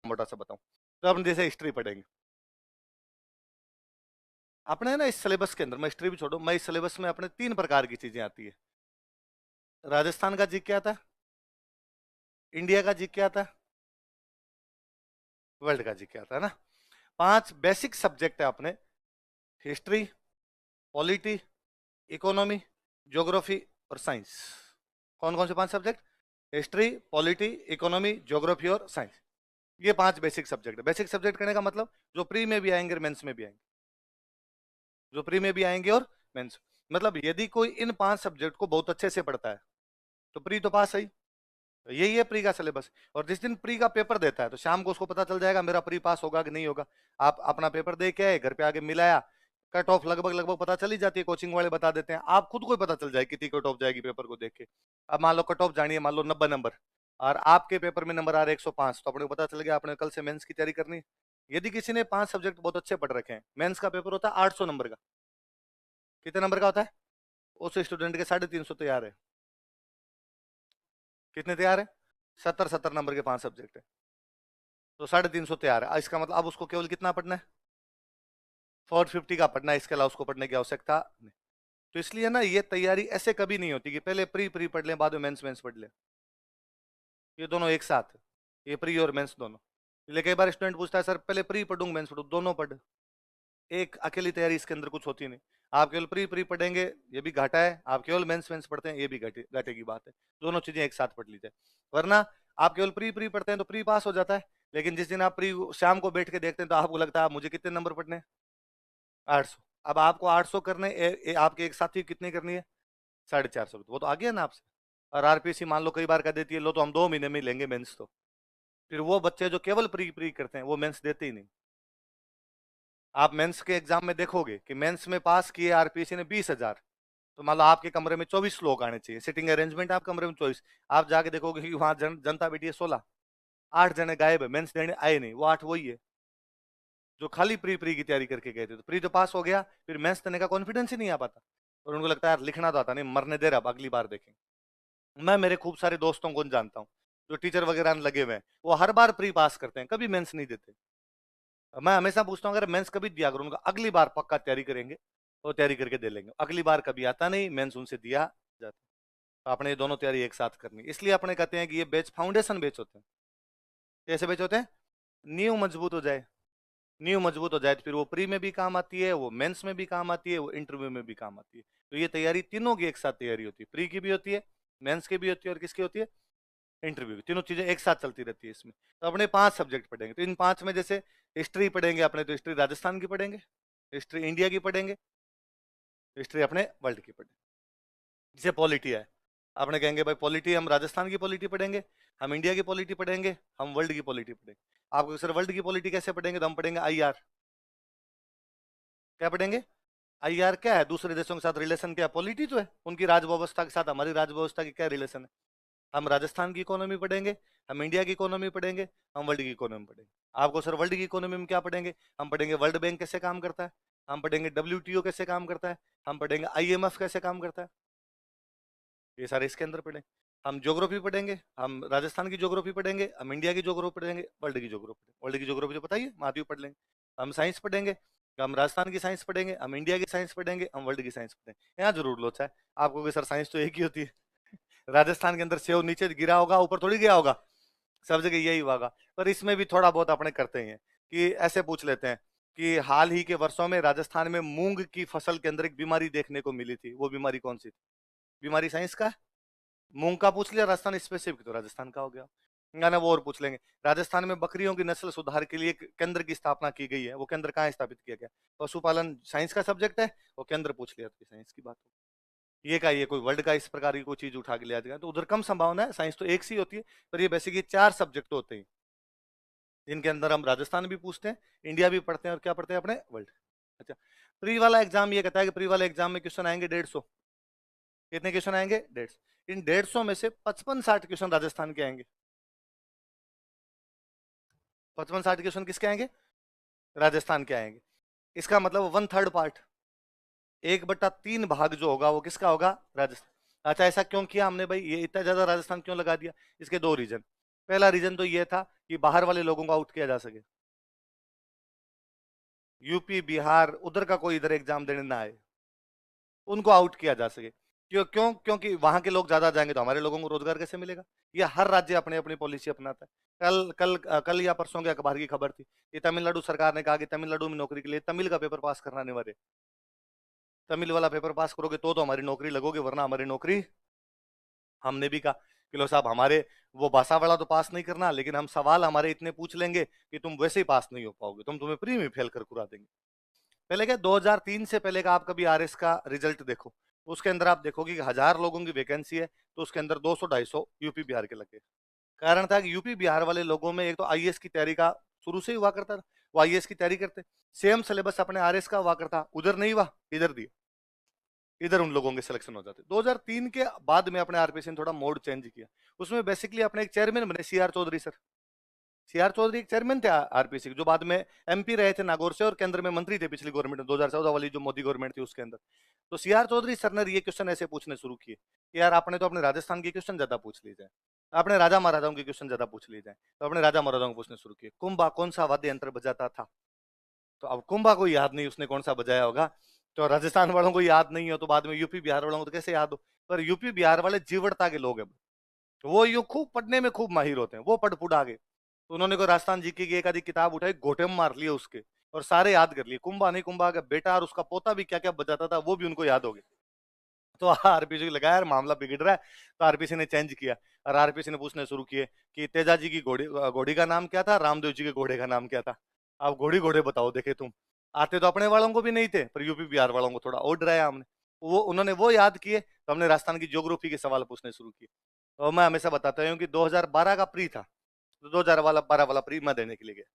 मोटा सा बताऊं तो अपन जैसे हिस्ट्री पढ़ेंगे। अपने ना इस सिलेबस के अंदर, मैं हिस्ट्री भी छोड़ू, मैं इस सिलेबस में अपने 3 प्रकार की चीजें आती है। राजस्थान का जीके आता है, इंडिया का जीके आता है, वर्ल्ड का जीके आता है ना। 5 बेसिक सब्जेक्ट है अपने, हिस्ट्री, पॉलिटी, इकोनॉमी, ज्योग्राफी और साइंस। कौन कौन से 5 subject? History, polity, economy, geography और साइंस। ये 5 बेसिक सब्जेक्ट है। बेसिक सब्जेक्ट कहने का मतलब जो प्री में भी आएंगे और मेंस में भी आएंगे, जो प्री में भी आएंगे और मेंस। मतलब यदि कोई इन 5 सब्जेक्ट को बहुत अच्छे से पढ़ता है तो प्री तो पास है ही। तो यही है प्री का सिलेबस। और जिस दिन प्री का पेपर देता है तो शाम को उसको पता चल जाएगा मेरा प्री पास होगा कि नहीं होगा। आप अपना पेपर दे के आए, घर पे आके मिलाया, कट ऑफ लगभग लगभग पता चल ही जाती है, कोचिंग वाले बता देते हैं, आप खुद को ही पता चल जाए कितनी कट ऑफ जाएगी पेपर को देख के। अब मान लो कट ऑफ जानी है, मान लो 90 नंबर, और आपके पेपर में नंबर आ रहे 105, तो अपने को पता चल गया आपने कल से मेंस की तैयारी करनी है। यदि किसी ने 5 सब्जेक्ट बहुत अच्छे पढ़ रखे हैं, मेंस का पेपर होता है 800 नंबर का। कितने नंबर का होता है? उस स्टूडेंट के 350 तैयार है। कितने तैयार है? 70-70 नंबर के 5 सब्जेक्ट है, तो 350 तैयार है। इसका मतलब अब उसको केवल कितना पढ़ना है? 450 का पढ़ना है, इसके अलावा उसको पढ़ने की आवश्यकता नहीं। तो इसलिए ना ये तैयारी ऐसे कभी नहीं होती कि पहले प्री प्री पढ़ लें बाद में मेंस मेंस पढ़ लें। ये दोनों एक साथ, ये प्री और मेंस दोनों। इसलिए कई बार स्टूडेंट पूछता है सर पहले प्री पढ़ूंगा मेंस पढ़ूं, दोनों पढ़। एक अकेली तैयारी इसके अंदर कुछ होती नहीं। आप केवल प्री प्री पढ़ेंगे ये भी घाटा है, आप केवल मेंस मेंस पढ़ते हैं ये भी घाटे घाटे की बात है। दोनों चीजें एक साथ पढ़ लीजिए। वरना आप केवल प्री प्री पढ़ते हैं तो प्री पास हो जाता है, लेकिन जिस दिन आप प्री शाम को बैठ के देखते हैं तो आपको लगता है मुझे कितने नंबर पढ़ने हैं? 800। अब आपको 800 करने, आपके एक साथी कितनी करनी है? 450। वो तो आ गया ना आपसे। और आरपीसी मान लो कई बार कर देती है, लो तो हम 2 महीने में लेंगे मेंस। तो फिर वो बच्चे जो केवल प्री प्री करते हैं वो मेंस देते ही नहीं। आप मेंस के एग्जाम में देखोगे कि मेंस में पास किए आरपीसी ने 20,000, तो मान लो आपके कमरे में 24 लोग आने चाहिए, सिटिंग अरेंजमेंट आप कमरे में 24, आप जाके देखोगे कि वहां जनता बैठी है 16, 8 जने गायब है, मेंस देने आए नहीं, वो 8 वही है जो खाली प्री प्री की तैयारी करके गए थे। तो प्री तो पास हो गया, फिर मेंस देने का कॉन्फिडेंस ही नहीं आ पाता, और उनको लगता है यार लिखना तो आता नहीं, मरने दे रहा, अब अगली बार देखेंगे। मैं मेरे खूब सारे दोस्तों को जानता हूँ जो टीचर वगैरह लगे हुए हैं, वो हर बार प्री पास करते हैं, कभी मेंस नहीं देते। मैं हमेशा पूछता हूँ अगर मेंस कभी दिया करो, उनका अगली बार पक्का तैयारी करेंगे, वो तैयारी करके दे लेंगे। अगली बार कभी आता नहीं, मेंस उनसे दिया जाता। तो आपने ये दोनों तैयारी एक साथ करनी, इसलिए अपने कहते हैं कि ये बैच फाउंडेशन बैच होते हैं। कैसे बैच होते हैं? नींव मजबूत हो जाए, नींव मजबूत हो जाए तो फिर वो प्री में भी काम आती है, वो मेंस में भी काम आती है, वो इंटरव्यू में भी काम आती है। तो ये तैयारी तीनों की एक साथ तैयारी होती है, प्री की भी होती है, मेंस की भी होती है, और किसकी होती है? इंटरव्यू की। तीनों चीजें एक साथ चलती रहती है इसमें। तो अपने 5 सब्जेक्ट पढ़ेंगे, तो इन 5 में जैसे हिस्ट्री पढ़ेंगे अपने, तो हिस्ट्री राजस्थान की पढ़ेंगे, हिस्ट्री इंडिया की पढ़ेंगे, हिस्ट्री अपने वर्ल्ड की पढ़ेंगे। जैसे पॉलिटी है, आपने कहेंगे भाई पॉलिटी हम राजस्थान की पॉलिटी पढ़ेंगे, हम इंडिया की पॉलिटी पढ़ेंगे, हम वर्ल्ड की पॉलिटी पढ़ेंगे। आपको सर वर्ल्ड की पॉलिटी कैसे पढ़ेंगे? तो हम पढ़ेंगे आईआर। क्या पढ़ेंगे? आईआर क्या है? दूसरे देशों के साथ रिलेशन क्या है? पॉलिटी तो है, उनकी राज व्यवस्था के साथ हमारी राज व्यवस्था की क्या रिलेशन है। हम राजस्थान की इकोनॉमी पढ़ेंगे, हम इंडिया की इकोनॉमी पढ़ेंगे, हम वर्ल्ड की इकोनॉमी पढ़ेंगे। आपको सर वर्ल्ड की इकोनॉमी में क्या पढ़ेंगे? हम पढ़ेंगे वर्ल्ड बैंक कैसे काम करता है, हम पढ़ेंगे डब्ल्यूटीओ कैसे काम करता है, हम पढ़ेंगे आईएमएफ कैसे काम करता है, ये सारे इसके अंदर पढ़ेंगे। हम ज्योग्राफी पढ़ेंगे, हम राजस्थान की ज्योग्राफी पढ़ेंगे, हम इंडिया की ज्योग्राफी पढ़ेंगे, वर्ल्ड की ज्योग्राफी, वर्ल्ड की ज्योग्राफी तो पता ही है, महाद्वीप पढ़ लेंगे। हम साइंस पढ़ेंगे, हम राजस्थान की साइंस पढ़ेंगे, हम इंडिया की साइंस पढ़ेंगे, हम वर्ल्ड की साइंस पढ़ेंगे। यहाँ जरूर लोचा है आपको कि सर साइंस तो एक ही होती है। राजस्थान के अंदर सेव नीचे गिरा होगा, ऊपर थोड़ी गया होगा, सब जगह यही होगा। पर इसमें भी थोड़ा बहुत अपने करते हैं कि ऐसे पूछ लेते हैं कि हाल ही के वर्षों में राजस्थान में मूंग की फसल के अंदर एक बीमारी देखने को मिली थी, वो बीमारी कौन सी थी? बीमारी साइंस का है। मूंग का पूछ लिया, राजस्थान स्पेसिफिक तो राजस्थान का हो गया। ना वो और पूछ लेंगे राजस्थान में बकरियों की नस्ल सुधार के लिए एक केंद्र की स्थापना की गई है, वो केंद्र कहाँ स्थापित किया गया? पशुपालन साइंस का सब्जेक्ट है, वो केंद्र पूछ लिया तो साइंस की बात हो। ये का ये कोई वर्ल्ड का इस प्रकार की कोई चीज उठा के लिया जाएगा तो उधर कम संभावना है, साइंस तो एक सी होती है। पर ये बेसिकली 4 सब्जेक्ट होते हैं जिनके अंदर हम राजस्थान भी पूछते हैं, इंडिया भी पढ़ते हैं, और क्या पढ़ते हैं अपने? वर्ल्ड। अच्छा, प्री वाला एग्जाम ये कहता है कि प्री वाले एग्जाम में क्वेश्चन आएंगे 150। कितने क्वेश्चन आएंगे? 150। इन 150 में से 55-60 क्वेश्चन राजस्थान के आएंगे। 55-60 क्वेश्चन किसके आएंगे? राजस्थान के आएंगे। इसका मतलब 1/3 पार्ट, 1/3 भाग जो होगा वो किसका होगा? राजस्थान। अच्छा, ऐसा क्यों किया हमने भाई, ये इतना ज्यादा राजस्थान क्यों लगा दिया? इसके 2 रीजन। पहला रीजन तो ये था कि बाहर वाले लोगों को आउट किया जा सके, यूपी बिहार उधर का कोई इधर एग्जाम देने ना आए, उनको आउट किया जा सके। क्यों? क्योंकि वहां के लोग ज्यादा जाएंगे तो हमारे लोगों को रोजगार कैसे मिलेगा? ये हर राज्य अपनी अपनी पॉलिसी अपनाता है। कल या परसों के अखबार की खबर थी कि तमिलनाडु सरकार ने कहा कि तमिलनाडु में नौकरी के लिए तमिल का पेपर पास करना अनिवार्य। तमिल वाला पेपर पास करोगे तो हमारी नौकरी लगोगे, वरना हमारी नौकरी। हमने भी कहा कि लो साहब, हमारे वो भाषा वाला तो पास नहीं करना, लेकिन हम सवाल हमारे इतने पूछ लेंगे कि तुम वैसे ही पास नहीं हो पाओगे, तुम्हें प्री में फेल कर कुरा देंगे। पहले क्या, 2003 से पहले का आप कभी आरएस का रिजल्ट देखो, उसके अंदर आप देखोगे कि 1000 लोगों की वैकेंसी है तो उसके अंदर 200-250 यूपी बिहार के लगे। कारण था कि यूपी बिहार वाले लोगों में एक तो आईएएस की तैयारी का शुरू से ही हुआ करता था, वो आईएएस की तैयारी करते, सेम सिलेबस अपने आरएस का हुआ करता, उधर नहीं हुआ इधर दिया, इधर उन लोगों के सिलेक्शन हो जाते। 2003 के बाद में अपने आरपीसी ने थोड़ा मोड चेंज किया, उसमें बेसिकली अपने एक चेयरमैन बने CR Chaudhary sir. CR Chaudhary एक चेयरमैन थे आरपीसी, जो बाद में एमपी रहे थे नागौर से और केंद्र में मंत्री थे पिछली गवर्नमेंट में, 2014 वाली जो मोदी गवर्नमेंट थी उसके अंदर। तो सीआर चौधरी सर ने ये क्वेश्चन ऐसे पूछने शुरू किए कि यार आपने तो अपने राजस्थान के क्वेश्चन ज्यादा पूछ ली जाए, आपने राजा महाराजाओं के क्वेश्चन ज्यादा पूछ लिए जाए, तो अपने राजा महाराजाओं को पूछने शुरू किए, कुंभा कौन सा वाद्य यंत्र बजाता था? तो अब कुंभा को याद नहीं उसने कौन सा बजाया होगा, तो राजस्थान वालों को याद नहीं हो तो बाद में यूपी बिहार वालों को तो कैसे याद हो? पर यूपी बिहार वाले जीवड़ता के लोग हैं, वो यूं खूब पढ़ने में खूब माहिर होते हैं, वो पढ़ पुढ़ा गए। तो उन्होंने कोई राजस्थान जी की एक आधी किताब उठाई, घोटे में मार लिए उसके, और सारे याद कर लिए, कुंभा नहीं कुंभा का बेटा और उसका पोता भी क्या क्या बजाता था वो भी उनको याद हो गया। तो आरपीसी को लगा यार मामला बिगड़ रहा है, तो आरपीसी ने चेंज किया और आरपीसी ने पूछने शुरू किए कि तेजा जी की घोड़ी घोड़ी का नाम क्या था, रामदेव जी के घोड़े का नाम क्या था? अब घोड़ी घोड़े बताओ देखे तुम। आते तो अपने वालों को भी नहीं थे, पर यूपी बिहार वालों को थोड़ा और डराया हमने, वो उन्होंने वो याद किए, तो हमने राजस्थान की ज्योग्राफी के सवाल पूछने शुरू किए। तो मैं हमेशा बताता हूँ कि 2012 का प्री था, तो 2012 वाला प्री मैं देने के लिए गया,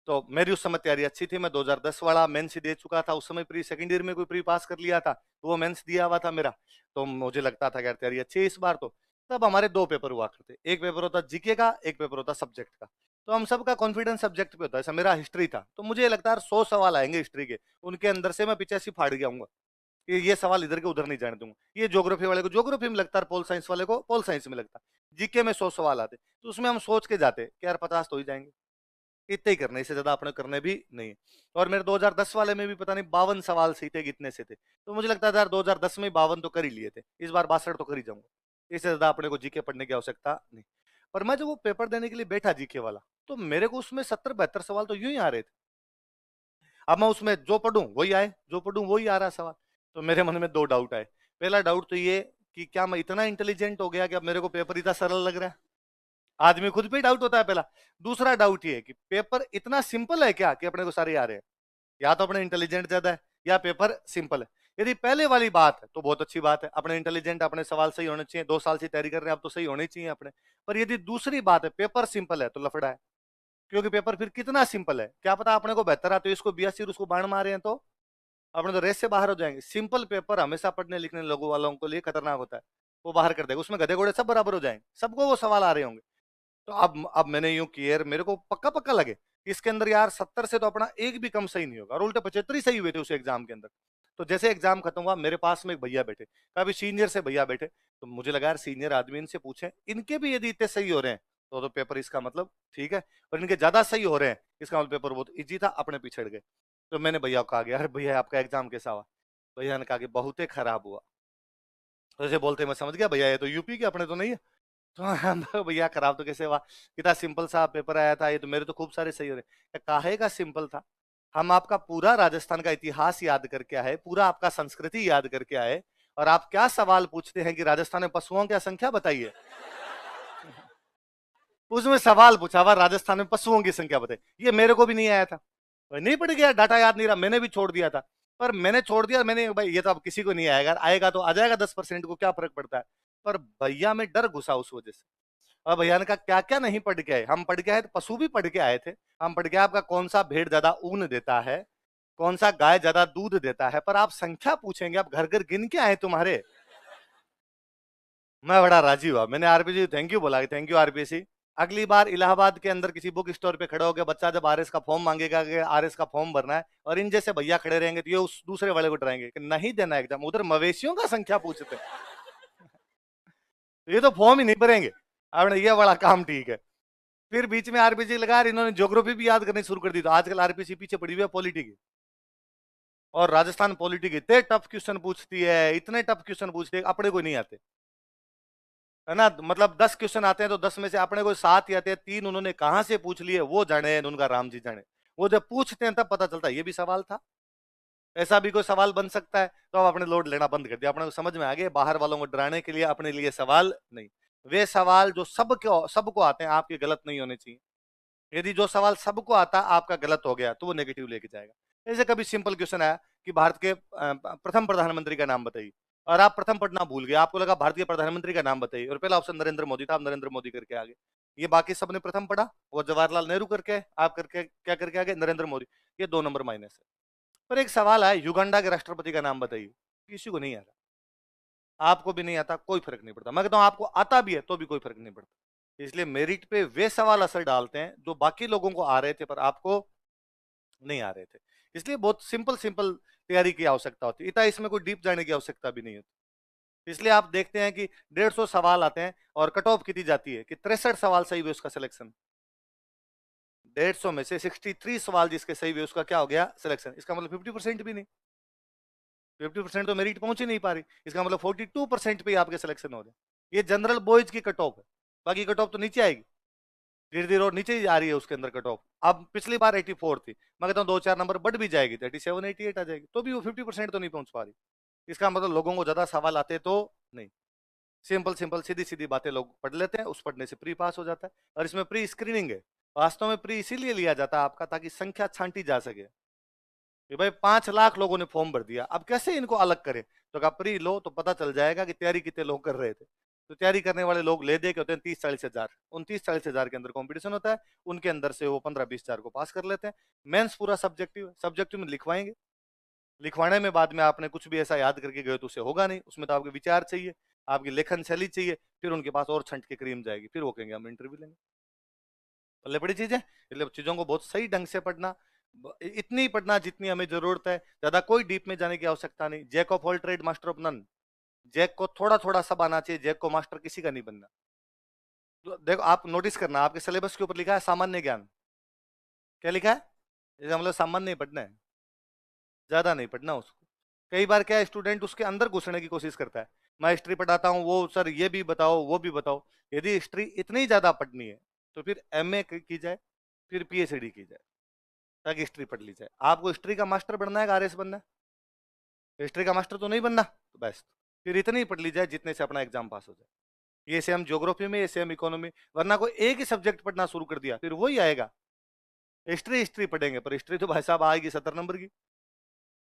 तो मेरी उस समय तैयारी अच्छी थी, मैं 2010 वाला मेंस दे चुका था, उस समय प्री सेकंड ईयर में कोई प्री पास कर लिया था, तो वो मेंस दिया हुआ था मेरा, तो मुझे लगता था यार तैयारी अच्छी है इस बार तो। तब हमारे दो पेपर हुआ करते, एक पेपर होता जीके का, एक पेपर होता सब्जेक्ट का। तो हम सबका कॉन्फिडेंस सब्जेक्ट पे होता है, ऐसा मेरा हिस्ट्री था, तो मुझे लगता है 100 सवाल आएंगे हिस्ट्री के, उनके अंदर से मैं 85 फाड़ जाऊंगा, ये सवाल इधर के उधर नहीं जाने दूंगा। ये ज्योग्राफी वाले को ज्योग्राफी में लगता है, पोल साइंस वाले को पोल साइंस में लगता है, जीके में 100 सवाल आते, तो उसमें हम सोच के जाते कि यार 50 तो ही जाएंगे, इतने ही करने, इससे ज्यादा अपने करने भी नहीं। और मेरे 2010 वाले में भी पता नहीं 52 सवाल सही थे कितने से थे, तो मुझे लगता था यार 2010 में 52 तो कर ही लिए थे, इस बार 62 तो कर ही जाऊंगा, इससे ज्यादा अपने को जीके पढ़ने की आवश्यकता नहीं। पर मैं जब वो पेपर देने के लिए बैठा जीके वाला, तो मेरे को उसमें 70-72 सवाल तो यूं ही आ रहे थे। अब मैं उसमें जो पढ़ूं वही आए, जो पढ़ूं वही आ रहा सवाल। तो मेरे मन में दो डाउट आए। पहला डाउट तो ये कि क्या मैं इतना इंटेलिजेंट हो गया कि अब मेरे को पेपर इतना सरल लग रहा है? आदमी खुद पे डाउट होता है पहला। दूसरा डाउट ये कि पेपर इतना सिंपल है क्या कि अपने को सारे आ रहे हैं? या तो अपने इंटेलिजेंट ज्यादा है या पेपर सिंपल है। यदि पहले वाली बात है तो बहुत अच्छी बात है, अपने इंटेलिजेंट, अपने सवाल सही होने चाहिए, 2 साल से तैयारी कर रहे हैं, अब तो सही होने चाहिए अपने। पर यदि दूसरी बात है पेपर सिंपल है तो लफड़ा है, क्योंकि पेपर फिर कितना सिंपल है क्या पता अपने को बेहतर आते, इसको 82 उसको बाण मारे हैं तो अपने तो रेस से बाहर हो जाएंगे। सिंपल पेपर हमेशा पढ़ने लिखने लोगों वालों को लिए खतरनाक होता है, वो बाहर कर देगा, उसमें गधे घोड़े सब बराबर हो जाएंगे, सबको वो सवाल आ रहे होंगे। तो अब मैंने यूं किया, मेरे को पक्का पक्का लगे इसके अंदर यार 70 से तो अपना एक भी कम सही नहीं होगा, और उल्टे 75 ही सही हुए थे उस एग्जाम के अंदर। तो जैसे एग्जाम खत्म हुआ, मेरे पास में एक भैया बैठे, काफी सीनियर से भैया बैठे, तो मुझे लगा यार सीनियर आदमी, इनसे पूछे, इनके भी यदि इतने सही हो रहे हैं तो पेपर इसका मतलब ठीक है, और इनके ज्यादा सही हो रहे हैं इसका मतलब पेपर बहुत इजी था, अपने पिछड़ गए। तो मैंने भैया को कहा गया, अरे भैया आपका एग्जाम कैसा हुआ? भैया ने कहा कि बहुत ही खराब हुआ। तो ऐसे बोलते मैं समझ गया भैया ये तो यूपी के, अपने तो नहीं है। तो हम भैया खराब तो कैसे हुआ, कितना सिंपल सा पेपर आया था, ये तो मेरे तो खूब सारे सही हो रहे। काहे का सिंपल था? हम आपका पूरा राजस्थान का इतिहास याद करके आए, पूरा आपका संस्कृति याद करके आए, और आप क्या सवाल पूछते हैं कि राजस्थान में पशुओं की संख्या बताइए। उसमें सवाल पूछा हुआ राजस्थान में पशुओं की संख्या बताइए, ये मेरे को भी नहीं आया था, नहीं पड़ गया, डाटा याद नहीं रहा, मैंने भी छोड़ दिया था। पर मैंने छोड़ दिया, मैंने भाई ये तो अब किसी को नहीं आएगा, आएगा तो आ जाएगा 10% को क्या फर्क पड़ता है। पर भैया में डर घुसा उस वजह से। और भैया ने कहा क्या क्या नहीं पढ़ के आए? हम पढ़ के आए तो पशु भी पढ़ के आए थे, हम पढ़ के आए आपका कौन सा भेड़ ज्यादा ऊन देता है, कौन सा गाय ज्यादा दूध देता है, पर आप संख्या पूछेंगे, आप घर घर गिन के आए तुम्हारे। मैं बड़ा राजी हुआ, मैंने आरपीसी थैंक यू बोला, थैंक यू आरपीसी। अगली बार इलाहाबाद के अंदर किसी बुक स्टोर पे खड़े होकर बच्चा जब आरएस का फॉर्म मांगेगा कि आरएस का फॉर्म भरना है, और इन जैसे भैया खड़े रहेंगे तो ये उस दूसरे वाले को डराएंगे कि नहीं देना एग्जाम, उधर मवेशियों का संख्या पूछते हैं। ये तो फॉर्म ही नहीं भरेंगे, आपने ये बड़ा काम ठीक है। फिर बीच में आरपीसी लगा, इन्होंने ज्योग्राफी भी याद करनी शुरू कर दी। तो आजकल आरपीसी पीछे पड़ी हुई है पॉलिटी की, और राजस्थान पॉलिटी के इतने टफ क्वेश्चन पूछती है, इतने टफ क्वेश्चन पूछती है, अपने को नहीं आते, है ना। मतलब 10 क्वेश्चन आते हैं तो 10 में से अपने को 7 ही आते हैं, 3 उन्होंने कहां से पूछ लिए वो जाने, उनका राम जी जाने। वो जब पूछते हैं तब पता चलता है ये भी सवाल था, ऐसा भी कोई सवाल बन सकता है। तो अब अपने लोड लेना बंद कर दिया, अपने को समझ में आ गया बाहर वालों को डराने के लिए अपने लिए सवाल नहीं। वे सवाल जो सबको आते हैं आपके गलत नहीं होने चाहिए। यदि जो सवाल सबको आता आपका गलत हो गया तो वो नेगेटिव लेके जाएगा। जैसे कभी सिंपल क्वेश्चन आया कि भारत के प्रथम प्रधानमंत्री का नाम बताइए, और आप प्रथम पढ़ना भूल गए, आपको लगा भारतीय प्रधानमंत्री का नाम बताइए, और पहला ऑप्शन नरेंद्र मोदी था, आप नरेंद्र मोदी करके आगे। ये बाकी सबने प्रथम पढ़ा, वो जवाहरलाल नेहरू करके, आप करके क्या करके आगे, नरेंद्र मोदी। ये 2 नंबर माइनस है। पर एक सवाल है, युगांडा के राष्ट्रपति का नाम बताइए, किसी को नहीं आ रहा, आपको भी नहीं आता, कोई फर्क नहीं पड़ता। मैं कहता हूं आपको आता भी है तो भी कोई फर्क नहीं पड़ता। इसलिए मेरिट पे वे सवाल असर डालते हैं जो बाकी लोगों को आ रहे थे पर आपको नहीं आ रहे थे। इसलिए बहुत सिंपल सिंपल तैयारी की आवश्यकता होती है, इतना इसमें कोई डीप जाने की आवश्यकता भी नहीं होती। इसलिए आप देखते हैं कि 150 सवाल आते हैं और कट ऑफ कितनी जाती है कि 63 सवाल सही हुए उसका सिलेक्शन। 150 में से 63 सवाल जिसके सही हुए उसका क्या हो गया, सिलेक्शन। इसका मतलब 50% भी नहीं, 50% तो मेरिट पहुंच ही नहीं पा रही। इसका मतलब 42% पे आपके सिलेक्शन हो रहे। ये जनरल बॉयज की कट ऑफ है, बाकी कट ऑफ तो नीचे आएगी, धीरे धीरे और नीचे ही आ रही है उसके अंदर कट ऑफ। अब पिछली बार 84 थी, मैं कहता हूँ 2-4 नंबर बढ़ भी जाएगी तो 87 88 आ जाएगी, तो भी वो 50% तो नहीं पहुंच पा रही। इसका मतलब लोगों को ज्यादा सवाल आते तो नहीं, सिंपल सिंपल सीधी सीधी बातें लोग पढ़ लेते हैं, उस पढ़ने से प्री पास हो जाता है। और इसमें प्री स्क्रीनिंग है, वास्तव में प्री इसीलिए लिया जाता है आपका ताकि संख्या छांटी जा सके कि भाई 5 लाख लोगों ने फॉर्म भर दिया, अब कैसे इनको अलग करें। तो अगर प्री लो तो पता चल जाएगा कि तैयारी कितने लोग कर रहे थे। तो तैयारी करने वाले लोग ले दे के होते हैं 30-40 हजार, उन 30-40 हजार के अंदर कंपटीशन होता है, उनके अंदर से वो 15-20 हजार को पास कर लेते हैं। मेंस पूरा सब्जेक्टिव, सब्जेक्टिव में लिखवाएंगे, लिखवाने में बाद में आपने कुछ भी ऐसा याद करके गए तो उसे होगा नहीं, उसमें तो आपके विचार चाहिए, आपकी लेखन शैली चाहिए, फिर उनके पास और छंट के क्रीम जाएगी, फिर वो कहेंगे हम इंटरव्यू लेंगे। पल्ले बड़ी चीज है, इसलिए चीजों को बहुत सही ढंग से पढ़ना, इतनी पढ़ना जितनी हमें जरूरत है, ज्यादा कोई डीप में जाने की आवश्यकता नहीं। Jack of all trade master of none, jack को थोड़ा थोड़ा सब आना चाहिए, जैक को मास्टर किसी का नहीं बनना। तो देखो आप नोटिस करना, आपके सिलेबस के ऊपर लिखा है सामान्य ज्ञान, क्या लिखा है, इसका मतलब सामान्य नहीं पढ़ना है, ज्यादा नहीं पढ़ना उसको। कई बार क्या स्टूडेंट उसके अंदर घुसने की कोशिश करता है, मैं हिस्ट्री पढ़ाता हूँ, वो सर ये भी बताओ वो भी बताओ। यदि हिस्ट्री इतनी ज्यादा पढ़नी है तो फिर एमए की जाए, फिर पीएचडी की जाए, ताकि हिस्ट्री पढ़ ली जाए। आपको हिस्ट्री का मास्टर बनना है, आरएस बनना है, हिस्ट्री का मास्टर तो नहीं बनना, तो बस फिर इतनी ही पढ़ ली जाए जितने से अपना एग्जाम पास हो जाए। ये सेम ज्योग्राफी में, ये सेम इकोनॉमी, वरना कोई एक ही सब्जेक्ट पढ़ना शुरू कर दिया फिर वही आएगा। हिस्ट्री हिस्ट्री पढ़ेंगे पर हिस्ट्री तो भाई साहब आएगी 70 नंबर की,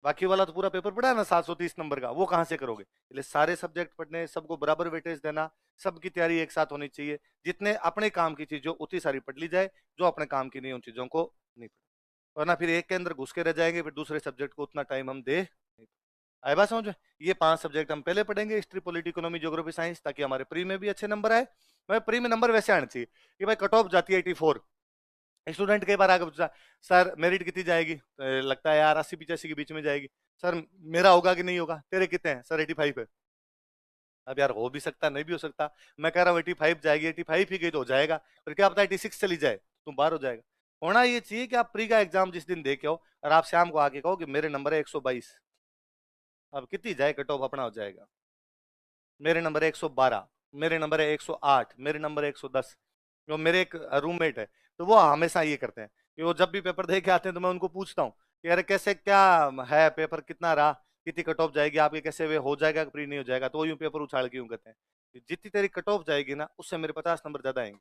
बाकी वाला तो पूरा पेपर पढ़ा है ना 730 नंबर का, वो कहाँ से करोगे। इसलिए सारे सब्जेक्ट पढ़ने, सबको बराबर वेटेज देना, सबकी तैयारी एक साथ होनी चाहिए। जितने अपने काम की चीज जो उतनी सारी पढ़ ली जाए, जो अपने काम की नहीं उन चीजों को नहीं पढ़, वरना फिर एक के अंदर घुस के रह जाएंगे, फिर दूसरे सब्जेक्ट को उतना टाइम हम दे नहीं। आए बात समझ में। ये 5 सब्जेक्ट हम पहले पढ़ेंगे, history polity economy geography science, ताकि हमारे प्री में भी अच्छे नंबर आए। भाई प्री में नंबर वैसे आने चाहिए कि भाई कट ऑफ जाती है 84, स्टूडेंट कई बार आगे पूछा सर मेरिट कितनी जाएगी, तो लगता है यार 80-85 के बीच में जाएगी। सर मेरा होगा कि नहीं होगा, तेरे कितने हैं, सर 85 है। अब यार हो भी सकता नहीं भी हो सकता, मैं कह रहा हूँ 85 जाएगी, 85 ही गई तो हो जाएगा, पर क्या पता 86 चली जाए तुम बाहर हो जाएगा। होना ये चाहिए कि आप प्री का एग्जाम जिस दिन दे के हो और आप शाम को आके कहो कि मेरे नंबर है 122, अब कितनी जाए कट ऑफ अपना हो जाएगा। मेरे नंबर है 112, मेरे नंबर है 108, मेरे नंबर है 110। जो मेरे एक रूममेट है, तो वो हमेशा ये करते हैं कि वो जब भी पेपर दे के आते हैं तो मैं उनको पूछता हूँ कि अरे कैसे क्या है पेपर, कितना रहा, कितनी कट ऑफ जाएगी आपके, कैसे वे हो जाएगा प्री नहीं हो जाएगा। तो वो यूं पेपर उछाल के यूं कहते हैं कि जितनी तेरी कट ऑफ जाएगी ना उससे मेरे 50 नंबर ज्यादा आएंगे।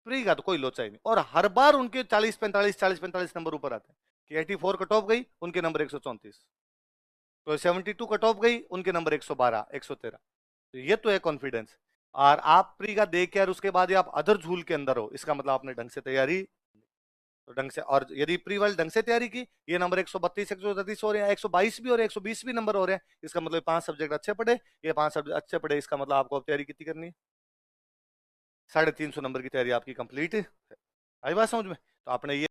प्री का तो कोई लोचा ही नहीं, और हर बार उनके 40-45 नंबर ऊपर आते हैं कि 84 कट ऑफ गई उनके नंबर 134, तो 72 कट ऑफ गई उनके नंबर 112 113। तो ये तो है कॉन्फिडेंस। और आप प्री का देख के और उसके बाद आप अदर झूल के अंदर हो, इसका मतलब आपने ढंग से तैयारी, तो ढंग से, और यदि प्री वाले ढंग से तैयारी की, ये नंबर 132 133 हो रहे हैं, 122 भी हो रहे हैं, 120 भी नंबर हो रहे हैं, इसका मतलब 5 सब्जेक्ट अच्छे पढ़े, ये 5 सब्जेक्ट अच्छे पढ़े, इसका मतलब आपको अब तैयारी कितनी करनी है, 350 नंबर की तैयारी आपकी कंप्लीट है। आई बात समझ में। तो आपने ये